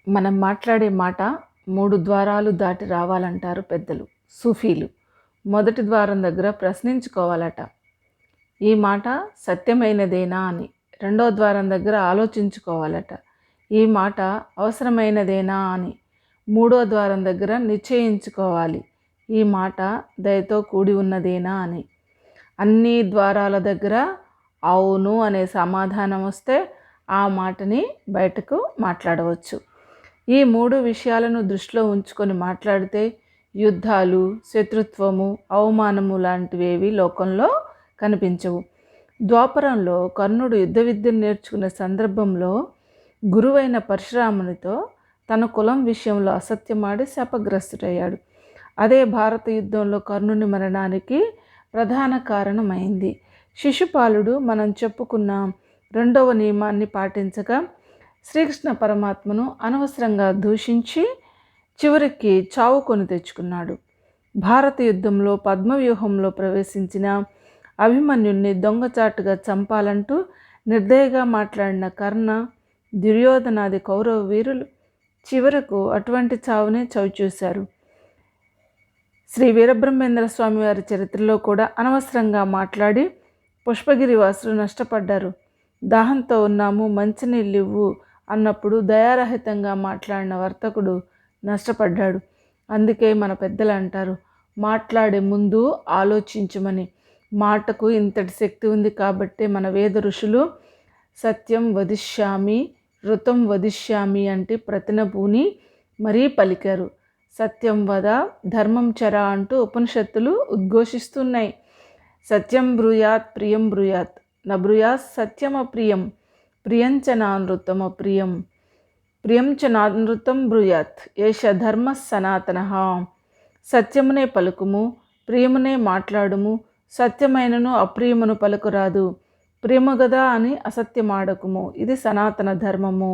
మనం మాట్లాడే మాట 3 ద్వారాలు దాటి రావాలంటారు పెద్దలు, సూఫీలు. మొదటి ద్వారం దగ్గర ప్రశ్నించుకోవాలట, ఈ మాట సత్యమైనదేనా అని. రెండో ద్వారం దగ్గర ఆలోచించుకోవాలట, ఈ మాట అవసరమైనదేనా అని. మూడో ద్వారం దగ్గర నిశ్చయించుకోవాలి, ఈ మాట దయతో కూడి ఉన్నదేనా అని. అన్ని ద్వారాల దగ్గర అవును అనే సమాధానం వస్తే ఆ మాటని బయటకు మాట్లాడవచ్చు. ఈ 3 విషయాలను దృష్టిలో ఉంచుకొని మాట్లాడితే యుద్ధాలు, శత్రుత్వము, అవమానము లాంటివేవి లోకంలో కనిపించవు. ద్వాపరంలో కర్ణుడు యుద్ధ విద్యను నేర్చుకునే సందర్భంలో గురువైన పరశురామునితో తన కులం విషయంలో అసత్యమాడి శాపగ్రస్తుడయ్యాడు. అదే భారత యుద్ధంలో కర్ణుని మరణానికి ప్రధాన కారణమైంది. శిశుపాలుడు మనం చెప్పుకున్న 2వ నియమాన్ని పాటించగా శ్రీకృష్ణ పరమాత్మను అనవసరంగా దూషించి చివరికి చావు కొని తెచ్చుకున్నాడు. భారత యుద్ధంలో పద్మవ్యూహంలో ప్రవేశించిన అభిమన్యుణ్ణి దొంగచాటుగా చంపాలంటూ నిర్దయగా మాట్లాడిన కర్ణ, దుర్యోధనాది కౌరవ వీరులు చివరకు అటువంటి చావునే చవిచూశారు. శ్రీ వీరబ్రహ్మేంద్ర స్వామి వారి చరిత్రలో కూడా అనవసరంగా మాట్లాడి పుష్పగిరి వాసులు నష్టపడ్డారు. దాహంతో ఉన్నాము, మంచినీళ్ళు ఇవ్వు అన్నప్పుడు దయారహితంగా మాట్లాడిన వర్తకుడు నష్టపడ్డాడు. అందుకే మన పెద్దలు అంటారు, మాట్లాడే ముందు ఆలోచించమని. మాటకు ఇంతటి శక్తి ఉంది కాబట్టే మన వేద ఋషులు సత్యం వదిష్యామి, ఋతం వదిష్యామి అంటే ప్రతినభూని మరీ పలికారు. సత్యం వద, ధర్మం చర అంటూ ఉపనిషత్తులు ఉద్ఘోషిస్తున్నాయి. సత్యం బ్రూయాత్, ప్రియం బ్రూయాత్, న బ్రూయాత్ సత్యమ ప్రియం, ప్రియంచ నానృతమ ప్రియం, ప్రియంచ నానృతం బ్రూయాత్, ఏష ధర్మ సనాతనః. సత్యమునే పలుకుము, ప్రియమునే మాట్లాడుము, సత్యమైనను అప్రియమును పలుకురాదు, ప్రియము గదా అని అసత్యమాడకుము, ఇది సనాతన ధర్మము.